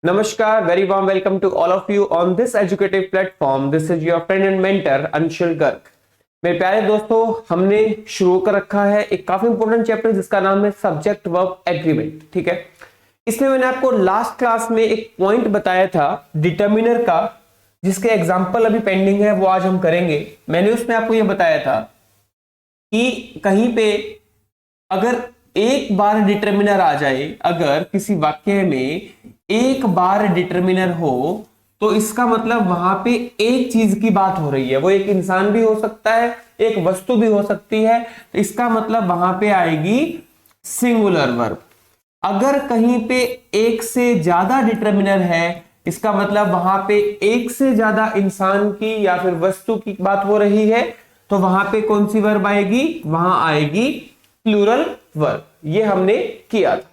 Namaskar, very warm welcome to all of you on this educative platform. This is your friend and mentor Anshul Garg. मेरे प्यारे दोस्तों, हमने शुरू कर रखा है एक काफी इंपॉर्टेंट चैप्टर जिसका नाम है सब्जेक्ट वर्ब एग्रीमेंट। ठीक है, इसमें मैंने आपको लास्ट क्लास में एक पॉइंट बताया था डिटर्मिनर का, जिसके एग्जाम्पल अभी पेंडिंग है, वो आज हम करेंगे। मैंने उसमें आपको यह बताया था कि कहीं पे अगर एक बार डिटर्मिनर आ जाए, अगर किसी वाक्य में एक बार डिटर्मिनर हो तो इसका मतलब वहां पे एक चीज की बात हो रही है। वो एक इंसान भी हो सकता है, एक वस्तु भी हो सकती है, तो इसका मतलब वहां पे आएगी सिंगुलर वर्ब। अगर कहीं पे एक से ज्यादा डिटर्मिनर है, इसका मतलब वहां पे एक से ज्यादा इंसान की या फिर वस्तु की बात हो रही है, तो वहां पे कौन सी वर्ब आएगी? वहां आएगी प्लूरल वर्ब। ये हमने किया था।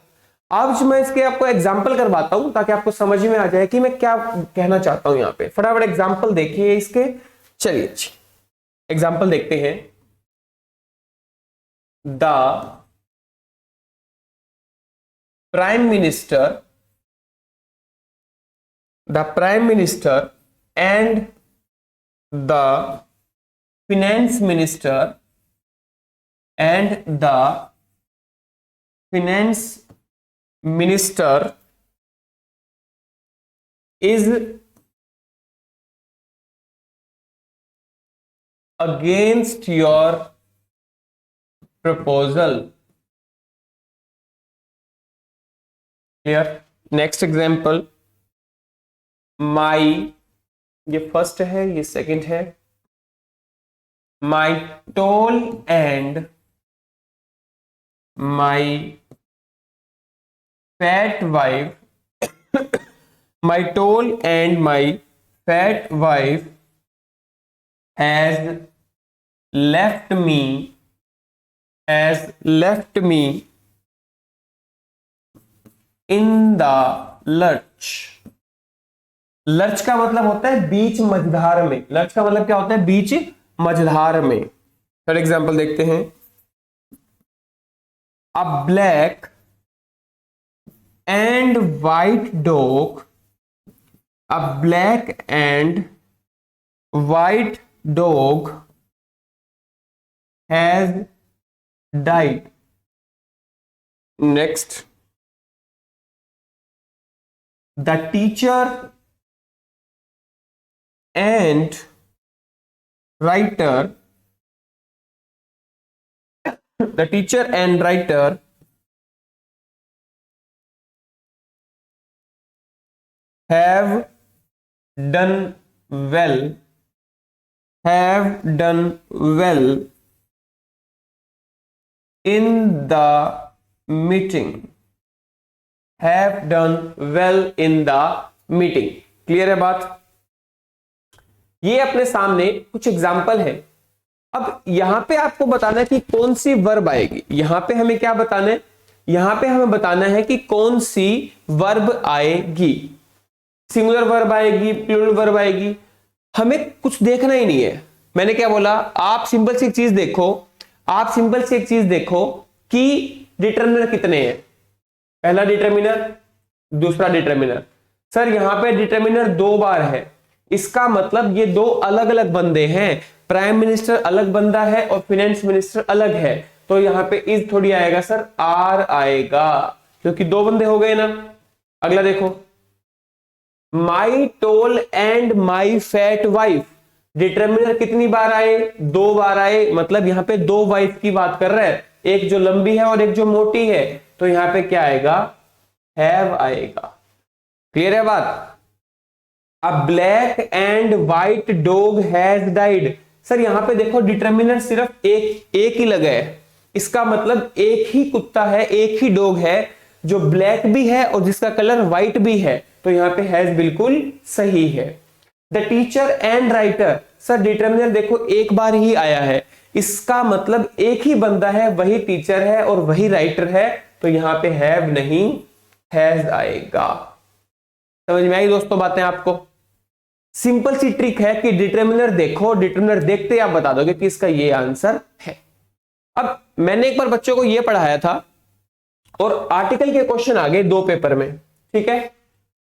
आज मैं इसके आपको एग्जाम्पल करवाता हूं ताकि आपको समझ में आ जाए कि मैं क्या कहना चाहता हूं। यहां पे फटाफट एग्जाम्पल देखिए इसके। चलिए एग्जाम्पल देखते हैं। The prime minister and the finance minister is against your proposal. Clear? Next example, ये फर्स्ट है, ये सेकंड है। My tall and my fat wife my tall and my fat wife has left me in the lurch। Lurch का मतलब होता है बीच मझधार में। लर्च का मतलब क्या होता है? बीच मझधार में। थर्ड एग्जांपल देखते हैं। अ black and white dog has died. Next, the teacher and writer have done well in the meeting। Clear है बात? ये अपने सामने कुछ एग्जाम्पल है। अब यहां पे आपको बताना है कि कौन सी वर्ब आएगी। यहां पे हमें क्या बताना है? यहां पे हमें बताना है कि कौन सी वर्ब आएगी। सिंगुलर वर्ब आएगी, प्लूरल वर्ब आएगी, हमें कुछ देखना ही नहीं है। मैंने क्या बोला? आप सिंपल सी एक चीज देखो कि डिटर्मिनर कितने हैं। पहला डिटर्मिनर, दूसरा डिटर्मिनर। सर यहां पे डिटर्मिनर 2 बार है, इसका मतलब ये 2 अलग अलग बंदे हैं। प्राइम मिनिस्टर अलग बंदा है और फाइनेंस मिनिस्टर अलग है, तो यहां पे इज थोड़ी आएगा सर, आर आएगा, क्योंकि 2 बंदे हो गए ना। अगला देखो, my tall and my fat wife. Determiner कितनी बार आए? 2 बार आए, मतलब यहां पे 2 वाइफ की बात कर रहा है, एक जो लंबी है और एक जो मोटी है, तो यहां पे क्या आएगा? हैव आएगा। क्लियर है बात? A black and white dog has died। Sir यहां पे देखो डिटर्मिनर सिर्फ एक ही लगा है, इसका मतलब एक ही कुत्ता है, एक ही डॉग है जो ब्लैक भी है और जिसका कलर व्हाइट भी है, तो यहां पे हैज बिल्कुल सही है। The teacher and writer, sir determiner देखो एक बार ही आया है, इसका मतलब एक ही बंदा है, वही टीचर है और वही राइटर है, तो यहां पे हैव नहीं हैज आएगा। समझ में आई दोस्तों बातें आपको? सिंपल सी ट्रिक है कि डिटर्मिनर देखो, डिटर्मिनर देखते आप बता दोगे कि इसका ये आंसर है। अब मैंने एक बार बच्चों को ये पढ़ाया था और आर्टिकल के क्वेश्चन आ गए 2 पेपर में। ठीक है,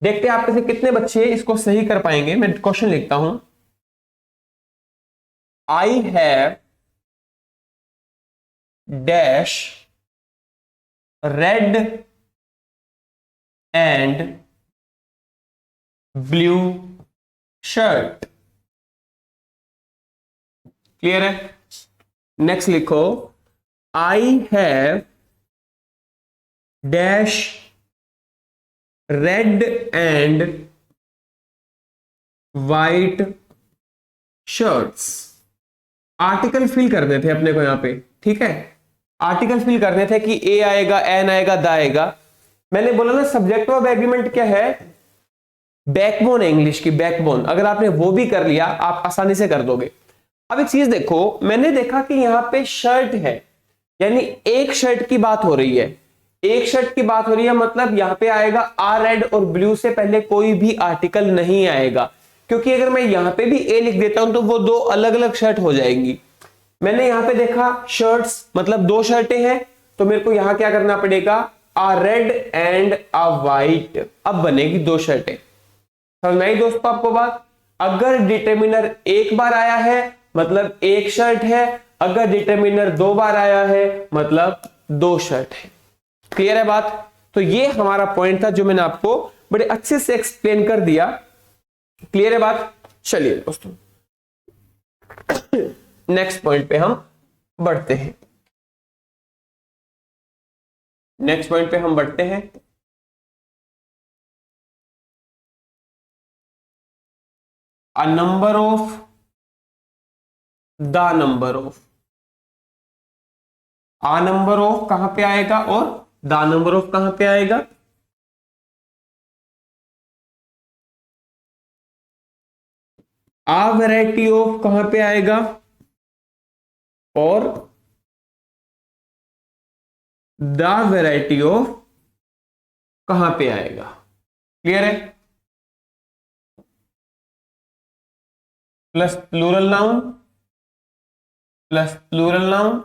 देखते हैं आप में से कितने बच्चे इसको सही कर पाएंगे। मैं क्वेश्चन लिखता हूं, I have dash red and blue shirt. Clear है? नेक्स्ट लिखो, I have dash red and white shirts. Article fill करने थे अपने को यहां पे, ठीक है, आर्टिकल फिल करने थे कि ए आएगा, एन आएगा, द आएगा। मैंने बोला ना सब्जेक्ट ऑफ एग्रीमेंट क्या है, बैकबोन है इंग्लिश की, बैकबोन। अगर आपने वो भी कर लिया आप आसानी से कर दोगे। अब एक चीज देखो, मैंने देखा कि यहां पे शर्ट है, यानी एक शर्ट की बात हो रही है, एक शर्ट की बात हो रही है, मतलब यहां पे आएगा आ रेड और ब्लू से पहले कोई भी आर्टिकल नहीं आएगा, क्योंकि अगर मैं यहां पे भी ए लिख देता हूं तो वो दो अलग अलग शर्ट हो जाएंगी। मैंने यहां पे देखा शर्ट्स मतलब दो शर्टें हैं, तो मेरे को यहां क्या करना पड़ेगा, आ रेड एंड आ वाइट, अब बनेगी दो शर्टें। समझ में आई दोस्तों आपको बात? अगर डिटर्मिनर एक बार आया है मतलब एक शर्ट है, अगर डिटर्मिनर दो बार आया है मतलब दो शर्ट है। क्लियर है बात? तो ये हमारा पॉइंट था जो मैंने आपको बड़े अच्छे से एक्सप्लेन कर दिया। क्लियर है बात? चलिए दोस्तों नेक्स्ट पॉइंट पे हम बढ़ते हैं। नेक्स्ट पॉइंट पे हम बढ़ते हैं। A number of, the number of. A number of कहां पे आएगा और द नंबर ऑफ कहां पे आएगा? आ वैरायटी ऑफ कहां पे आएगा और द वैरायटी ऑफ कहां पे आएगा? क्लियर है? Plus plural noun, plus plural noun,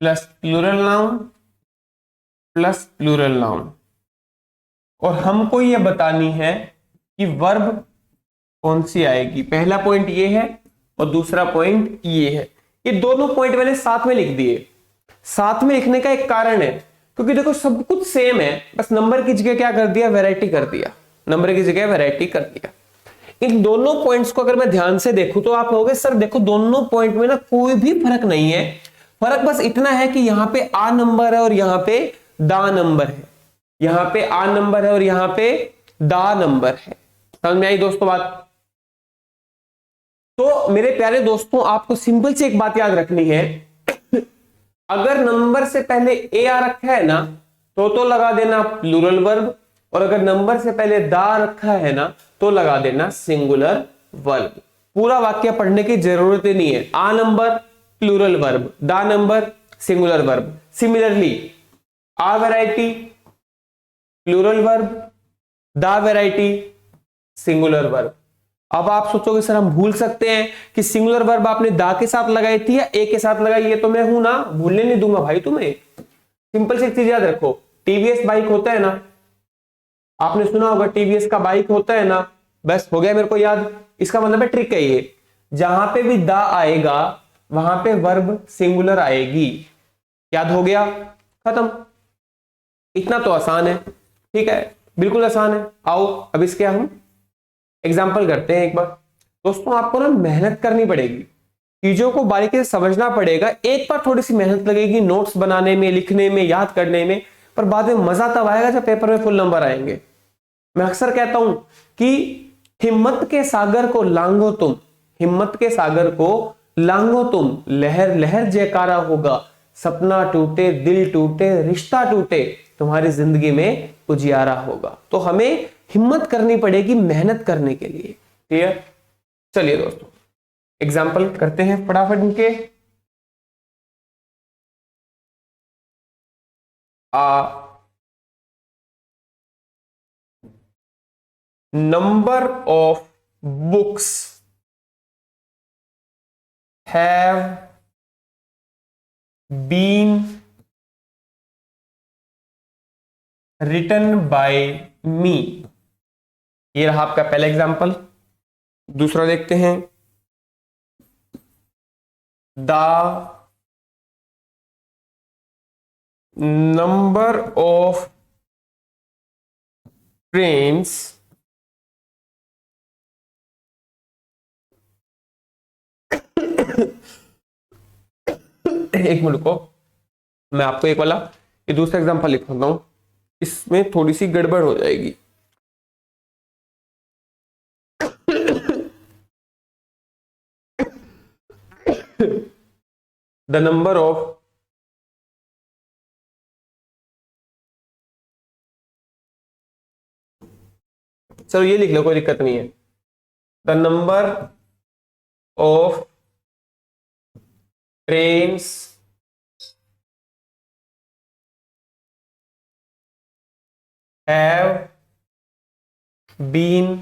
plus plural noun, plus plural noun. और हमको यह बतानी है कि वर्ब कौन सी आएगी। पहला पॉइंट ये है और दूसरा पॉइंट ये है। ये दोनों पॉइंट मैंने साथ में लिख दिए। साथ में लिखने का एक कारण है, क्योंकि देखो सब कुछ सेम है, बस नंबर की जगह क्या कर दिया, वैरायटी कर दिया, नंबर की जगह वैरायटी कर दिया। इन दोनों पॉइंट्स को अगर मैं ध्यान से देखूं तो आप कहोगे सर देखो दोनों पॉइंट में ना कोई भी फर्क नहीं है, फर्क बस इतना है कि यहां पे आ नंबर है और यहां पे दा नंबर है, यहां पे आ नंबर है और यहां पे दा नंबर है। समझ में आई दोस्तों बात? तो मेरे प्यारे दोस्तों आपको सिंपल से एक बात याद रखनी है, अगर नंबर से पहले ए आ रखा है ना तो लगा देना प्लूरल वर्ब, और अगर नंबर से पहले दा रखा है ना तो लगा देना सिंगुलर वर्ब। पूरा वाक्य पढ़ने की जरूरत ही नहीं है। आ नंबर प्लूरल वर्ब, दा नंबर सिंगुलर वर्ब। सिमिलरली आ वैरायटी प्लूरल वर्ब, दा वैरायटी सिंगुलर वर्ब। अब आप सोचोगे सर हम भूल सकते हैं कि सिंगुलर वर्ब आपने दा के साथ लगाई थी या ए के साथ लगाई है? तो मैं हूं ना, भूलने नहीं दूंगा भाई तुम्हें। सिंपल सी चीज याद रखो, टीवीएस बाइक होता है ना, आपने सुना होगा टीवीएस का बाइक होता है ना, बस हो गया मेरे को याद। इसका मतलब है ट्रिक है ये, जहां पे भी दा आएगा वहां पे वर्ब सिंगुलर आएगी। याद हो गया? खत्म। इतना तो आसान है, ठीक है, बिल्कुल आसान है। आओ अब इसके हम एग्जाम्पल करते हैं एक बार। दोस्तों आपको ना मेहनत करनी पड़ेगी, चीजों को बारीकी से समझना पड़ेगा। एक बार थोड़ी सी मेहनत लगेगी नोट्स बनाने में, लिखने में, याद करने में, पर बाद में मजा तब आएगा जब पेपर में फुल नंबर आएंगे। मैं अक्सर कहता हूं कि हिम्मत के सागर को लांघो तुम, हिम्मत के सागर को लांघो तुम, लहर लहर जयकारा होगा, सपना टूटे दिल टूटे रिश्ता टूटे, तुम्हारी जिंदगी में उजियारा होगा। तो हमें हिम्मत करनी पड़ेगी मेहनत करने के लिए। क्लियर? चलिए दोस्तों एग्जाम्पल करते हैं फटाफट इनके। Number of books have been written by me ये रहा आपका पहला एग्जाम्पल। दूसरा देखते हैं, द नंबर ऑफ ट्रेन्स एक मिनट को, मैं आपको एक वाला ये दूसरा एग्जांपल लिख देता हूं, इसमें थोड़ी सी गड़बड़ हो जाएगी। द नंबर ऑफ चलो ये लिख लो, कोई दिक्कत नहीं है। The number of trains have been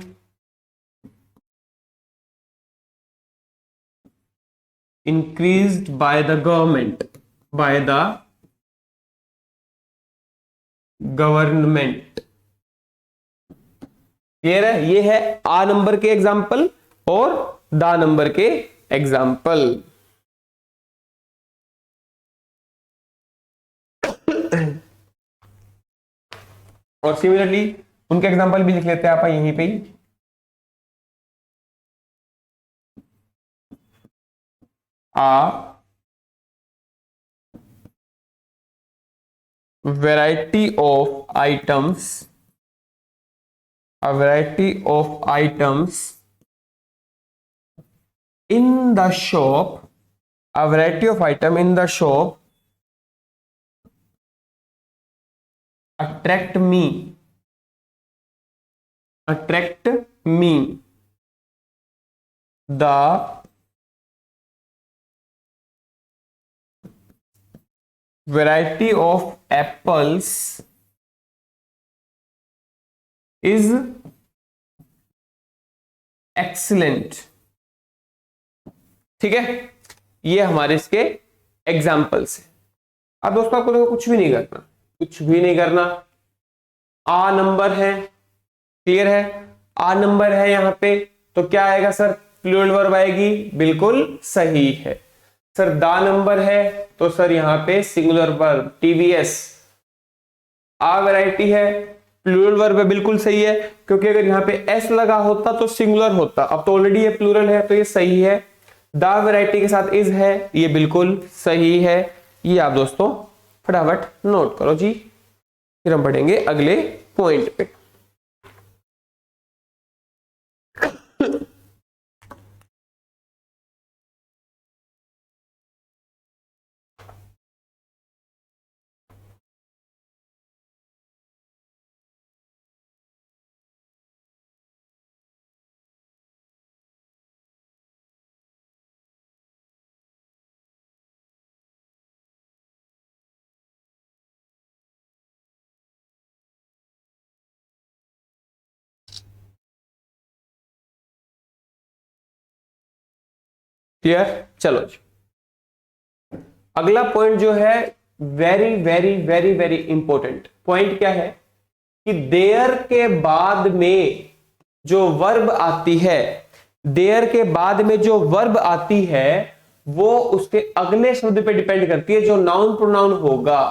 increased by the government, by the government। Clear है? ये है आ नंबर के एग्जाम्पल और दा नंबर के एग्जाम्पल। और सिमिलरली उनके एग्जाम्पल भी लिख लेते हैं आप यहीं पे ही। आ variety of items, a variety of items in the shop, a variety of item in the shop attract me, the variety of apples is excellent। ठीक है, ये हमारे इसके एग्जाम्पल्स है। अब दोस्तों आपको देखो कुछ भी नहीं करना, कुछ भी नहीं करना। आ नंबर है, क्लियर है? आ नंबर है यहां पे, तो क्या आएगा सर? प्लूरल वर्ब आएगी, बिल्कुल सही है। सर दा नंबर है तो सर यहां पे सिंगुलर वर्ब टीवीएस। आ वैरायटी है, प्लूरल वर्ब है, बिल्कुल सही है, क्योंकि अगर यहां पे एस लगा होता तो सिंगुलर होता। अब तो ऑलरेडी ये प्लूरल है तो ये सही है। दा वैरायटी के साथ इज है, ये बिल्कुल सही है। ये आप दोस्तों फटाफट नोट करो जी, फिर हम बढ़ेंगे अगले पॉइंट पे। क्लियर? चलो जी, अगला पॉइंट जो है very very very very important point क्या है कि देयर के बाद में जो वर्ब आती है, देयर के बाद में जो वर्ब आती है वो उसके अगले शब्द पे डिपेंड करती है जो नाउन प्रोनाउन होगा।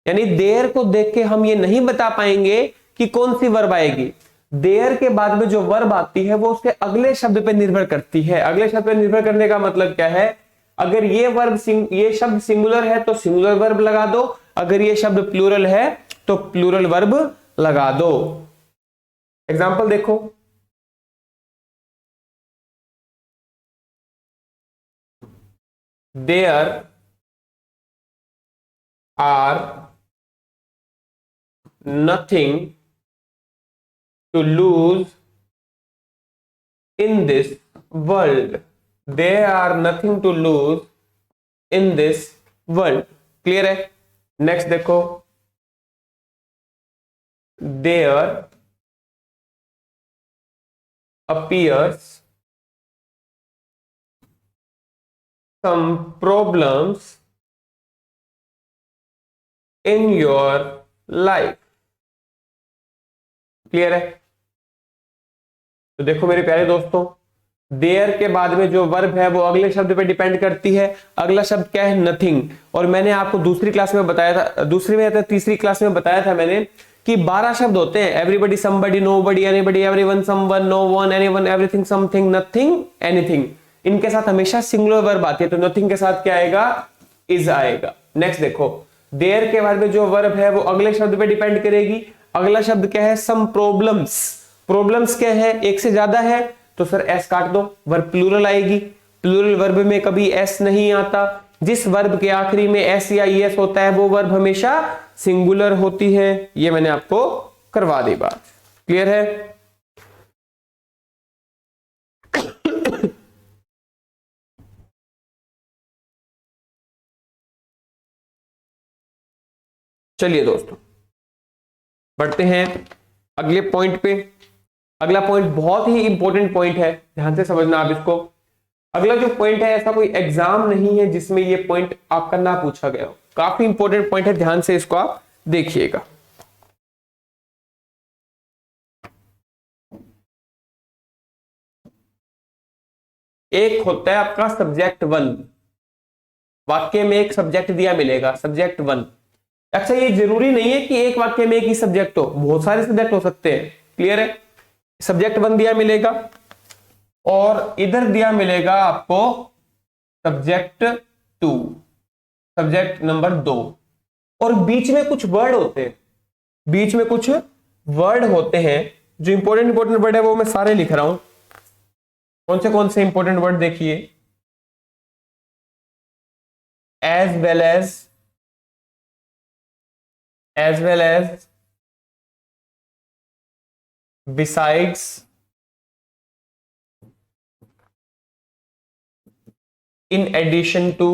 यानी देयर को देख के हम ये नहीं बता पाएंगे कि कौन सी वर्ब आएगी। देयर के बाद में जो वर्ब आती है वो उसके अगले शब्द पे निर्भर करती है। अगले शब्द पे निर्भर करने का मतलब क्या है? अगर ये वर्ब ये शब्द सिंगुलर है तो सिंगुलर वर्ब लगा दो, अगर ये शब्द प्लूरल है तो प्लूरल वर्ब लगा दो। एग्जांपल देखो, there are nothing to lose in this world, there are nothing to lose in this world। Clear है? नेक्स्ट देखो, there appears some problems in your life। Clear है? तो देखो मेरे प्यारे दोस्तों, देयर के बाद में जो वर्ब है वो अगले शब्द पे डिपेंड करती है। अगला शब्द क्या है? नथिंग। और मैंने आपको दूसरी क्लास में बताया था, तीसरी क्लास में बताया था मैंने कि 12 शब्द होते हैं। Everybody, somebody, nobody, anybody, everyone, someone, no one, anyone, everything, something, nothing, anything. इनके साथ हमेशा सिंगुलर वर्ब आती है, तो नथिंग के साथ क्या आएगा? इज आएगा। नेक्स्ट देखो, देयर के बाद में जो वर्ब है वो अगले शब्द पे डिपेंड करेगी। अगला शब्द क्या है? Some problems. प्रॉब्लम्स क्या है? एक से ज्यादा है तो सर एस काट दो, वर्ब प्लूरल आएगी। प्लूरल वर्ब में कभी एस नहीं आता। जिस वर्ब के आखिरी में एस या ईएस होता है वो वर्ब हमेशा सिंगुलर होती है। ये मैंने आपको करवा दी बात। क्लियर है? चलिए दोस्तों, बढ़ते हैं अगले पॉइंट पे। अगला पॉइंट बहुत ही इंपॉर्टेंट पॉइंट है, ध्यान से समझना आप इसको। अगला जो पॉइंट है, ऐसा कोई एग्जाम नहीं है जिसमें ये पॉइंट आपका ना पूछा गया हो। काफी इंपॉर्टेंट पॉइंट है, ध्यान से इसको आप देखिएगा। एक होता है आपका सब्जेक्ट 1। वाक्य में एक सब्जेक्ट दिया मिलेगा, सब्जेक्ट 1। अच्छा, ये जरूरी नहीं है कि एक वाक्य में एक ही सब्जेक्ट हो, बहुत सारे सब्जेक्ट हो सकते हैं। क्लियर है? सब्जेक्ट 1 दिया मिलेगा और इधर दिया मिलेगा आपको सब्जेक्ट 2, सब्जेक्ट नंबर 2, और बीच में कुछ वर्ड होते हैं। बीच में कुछ वर्ड होते हैं जो इंपॉर्टेंट वर्ड है, वो मैं सारे लिख रहा हूं। कौन से इंपॉर्टेंट वर्ड देखिए? As well as besides, in addition to,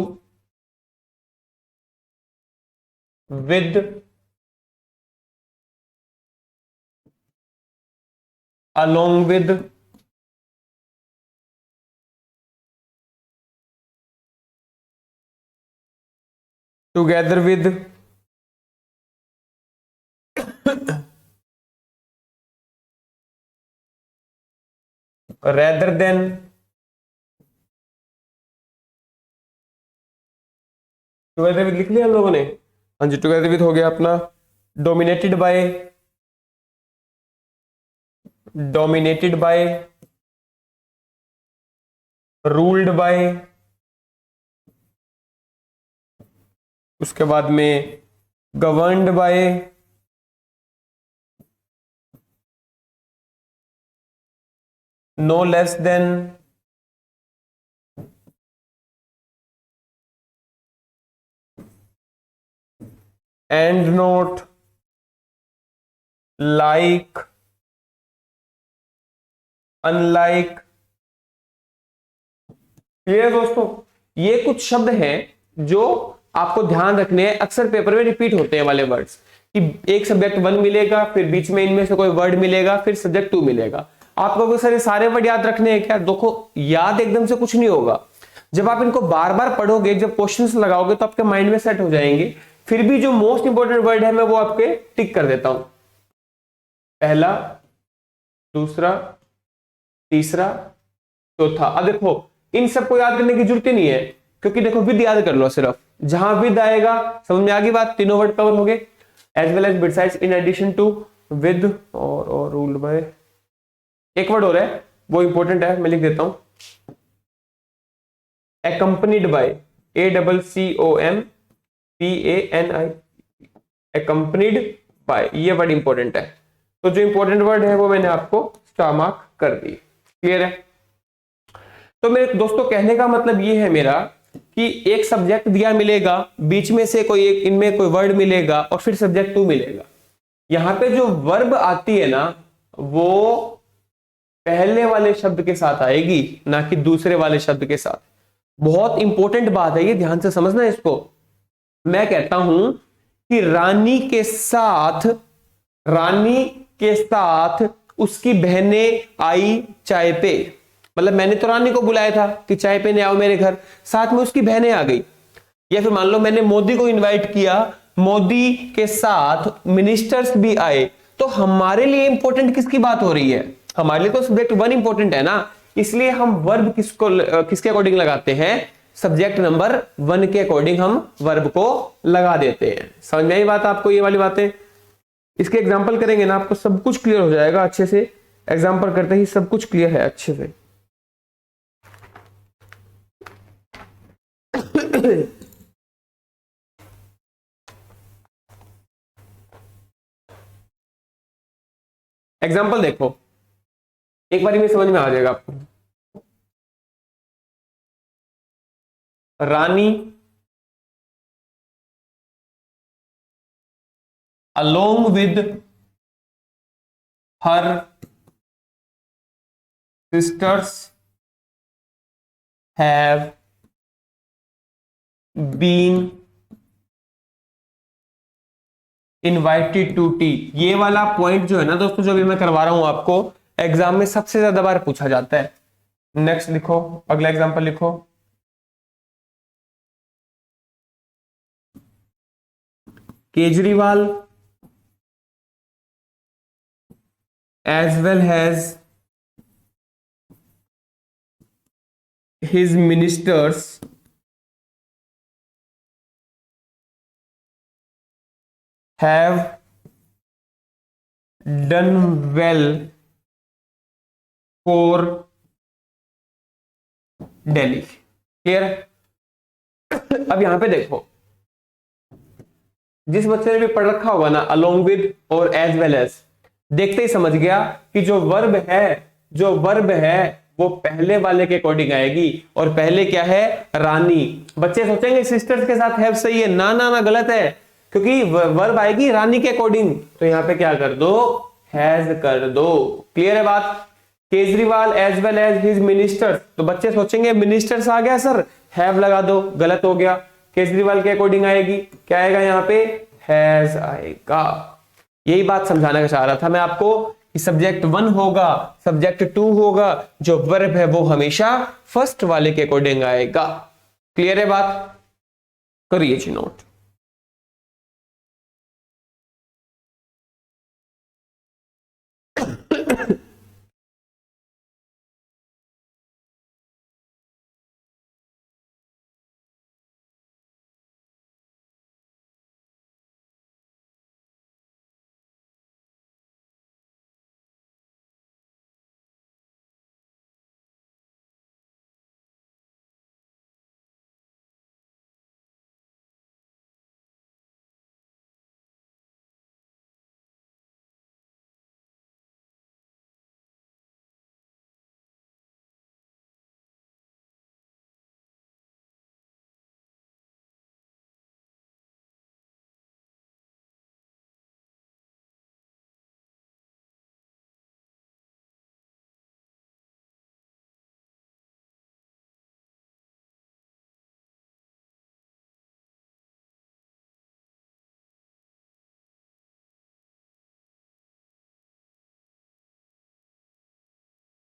with, along with, together with, rather than, together with लिख लिया हम लोगों ने। हाँ जी, टुगेदर विद हो गया अपना। डोमिनेटेड बाय, रूल्ड बाय, उसके बाद में governed by, no less than, and not, like, unlike. Clear दोस्तों? ये कुछ शब्द हैं जो आपको ध्यान रखने हैं, अक्सर पेपर में रिपीट होते हैं वाले वर्ड्स, कि एक सब्जेक्ट 1 मिलेगा, फिर बीच में इनमें से कोई वर्ड मिलेगा, फिर सब्जेक्ट 2 मिलेगा। आपको सर ये सारे वर्ड याद रखने हैं क्या? देखो, याद एकदम से कुछ नहीं होगा। जब आप इनको बार बार पढ़ोगे, जब क्वेश्चंस लगाओगे तो आपके माइंड में सेट हो जाएंगे। फिर भी जो मोस्ट इंपोर्टेंट वर्ड है मैं वो आपके टिक कर देता हूं। पहला, दूसरा, तीसरा, चौथा। अब देखो, इन सबको याद करने की जरूरत ही नहीं है, क्योंकि देखो विद याद कर लो सिर्फ। जहां विद आएगा, समझ में आ गई बात? तीनों वर्ड कवर हो गए। As well as, besides, in addition to, with, और रूल्ड बाय। एक वर्ड हो रहा है, वो इंपॉर्टेंट है, मैं लिख देता हूं। accompanied by, ACCOMPANI, accompanied by, ये वर्ड इंपॉर्टेंट है। तो जो इंपॉर्टेंट वर्ड है वो मैंने आपको स्टार मार्क कर दी। क्लियर है? तो मेरे दोस्तों, कहने का मतलब ये है मेरा कि एक सब्जेक्ट दिया मिलेगा, बीच में से कोई एक, इनमें कोई वर्ड मिलेगा, और फिर सब्जेक्ट 2 मिलेगा। यहां पे जो वर्ब आती है ना, वो पहले वाले शब्द के साथ आएगी, ना कि दूसरे वाले शब्द के साथ। बहुत इंपॉर्टेंट बात है ये, ध्यान से समझना इसको। मैं कहता हूं कि रानी के साथ उसकी बहनें आई चाय पे। मतलब मैंने तो रानी को बुलाया था कि चाय पे आओ मेरे घर, साथ में उसकी बहनें आ गई। या फिर मान लो मैंने मोदी को इनवाइट किया, मोदी के साथ मिनिस्टर्स भी आए। तो हमारे लिए इंपॉर्टेंट किसकी बात हो रही है? हमारे लिए तो सब्जेक्ट वन इंपॉर्टेंट है ना, इसलिए हम वर्ब किसके अकॉर्डिंग लगाते हैं, सब्जेक्ट नंबर वन के अकॉर्डिंग हम वर्ब को लगा देते हैं। समझ में आई बात आपको, ये वाली बातें। इसके एग्जाम्पल करेंगे ना, आपको सब कुछ क्लियर हो जाएगा अच्छे से। एग्जाम्पल करते ही सब कुछ क्लियर है अच्छे से। एग्जाम्पल देखो, एक बार में समझ में आ जाएगा आपको। रानी along with her sisters have been invited to tea। ये वाला पॉइंट जो है ना दोस्तों, जो अभी मैं करवा रहा हूं आपको, एग्जाम में सबसे ज्यादा बार पूछा जाता है। नेक्स्ट लिखो, अगला एग्जांपल लिखो। Kejriwal as well as his ministers have done well for Delhi। Clear है? अब यहां पे देखो, जिस बच्चे ने भी पढ़ रखा होगा ना along with और as well as, देखते ही समझ गया कि जो वर्ब है वो पहले वाले के अकॉर्डिंग आएगी। और पहले क्या है, रानी। बच्चे सोचेंगे सिस्टर्स के साथ हैव सही है, ना ना ना, गलत है, क्योंकि वर्ब आएगी रानी के अकॉर्डिंग, तो यहां पे क्या कर दो, हैज कर दो। क्लियर है बात? Kejriwal as well as his ministers, तो बच्चे सोचेंगे मिनिस्टर्स आ गया सर, हैव लगा दो, गलत हो गया। केजरीवाल के अकॉर्डिंग आएगी, क्या आएगा यहाँ पे, हैज आएगा। यही बात समझाना चाह रहा था मैं आपको कि सब्जेक्ट वन होगा, सब्जेक्ट टू होगा, जो वर्ब है वो हमेशा फर्स्ट वाले के अकॉर्डिंग आएगा। क्लियर है बात? करिए जी नोट।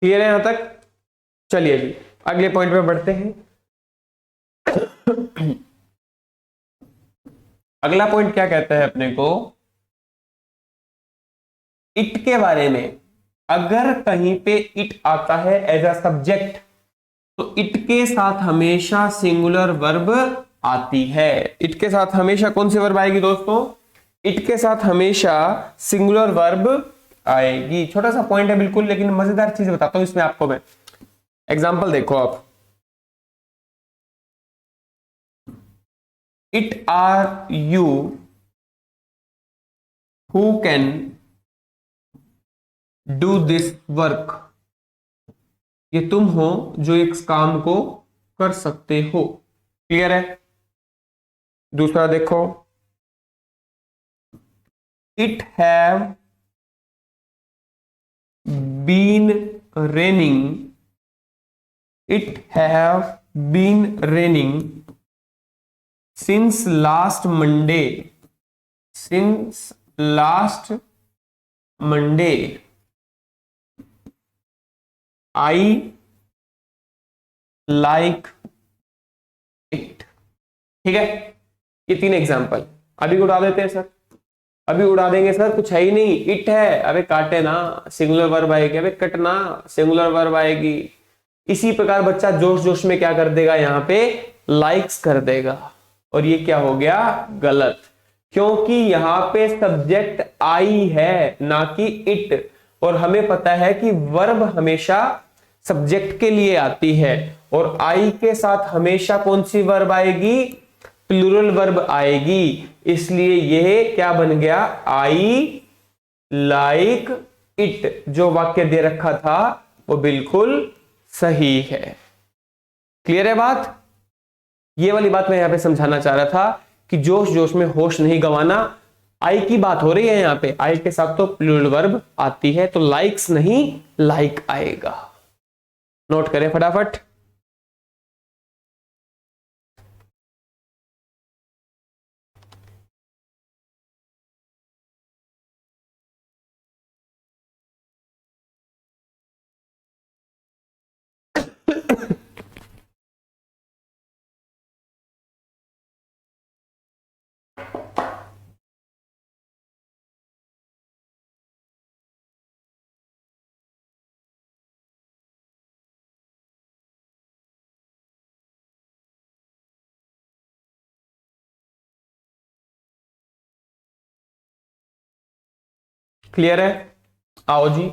क्लियर है यहां तक? चलिए जी अगले पॉइंट पे बढ़ते हैं। अगला पॉइंट क्या कहता है अपने को, इट के बारे में। अगर कहीं पे इट आता है एज अ सब्जेक्ट, तो इट के साथ हमेशा सिंगुलर वर्ब आती है। इट के साथ हमेशा कौन सी वर्ब आएगी दोस्तों? इट के साथ हमेशा सिंगुलर वर्ब आएगी। छोटा सा पॉइंट है बिल्कुल, लेकिन मजेदार चीज बताता हूं इसमें आपको मैं। एग्जाम्पल देखो आप, it are you who can do this work. ये तुम हो जो इस काम को कर सकते हो। क्लियर है? दूसरा देखो, it have been raining. It have been raining since last Monday. Since last Monday I like it. ठीक है, ये तीन एग्जाम्पल अभी उड़ा देते हैं सर। अभी उड़ा देंगे सर, कुछ है ही नहीं, इट है, अबे काटे ना, सिंगुलर वर्ब आएगी, अबे कटना, सिंगुलर वर्ब आएगी। इसी प्रकार बच्चा जोश जोश में क्या कर देगा, यहाँ पे लाइक्स कर देगा, और ये क्या हो गया, गलत, क्योंकि यहाँ पे सब्जेक्ट आई है ना कि इट, और हमें पता है कि वर्ब हमेशा सब्जेक्ट के लिए आती है, और आई के साथ हमेशा कौन सी वर्ब आएगी, प्लूरल वर्ब आएगी, इसलिए यह क्या बन गया, आई लाइक इट, जो वाक्य दे रखा था वो बिल्कुल सही है। क्लियर है बात? ये वाली बात मैं यहां पे समझाना चाह रहा था कि जोश जोश में होश नहीं गंवाना। आई की बात हो रही है यहां पे, आई के साथ तो प्लूरल वर्ब आती है, तो लाइक्स नहीं लाइक आएगा। नोट करें फटाफट। क्लियर है? आओ जी।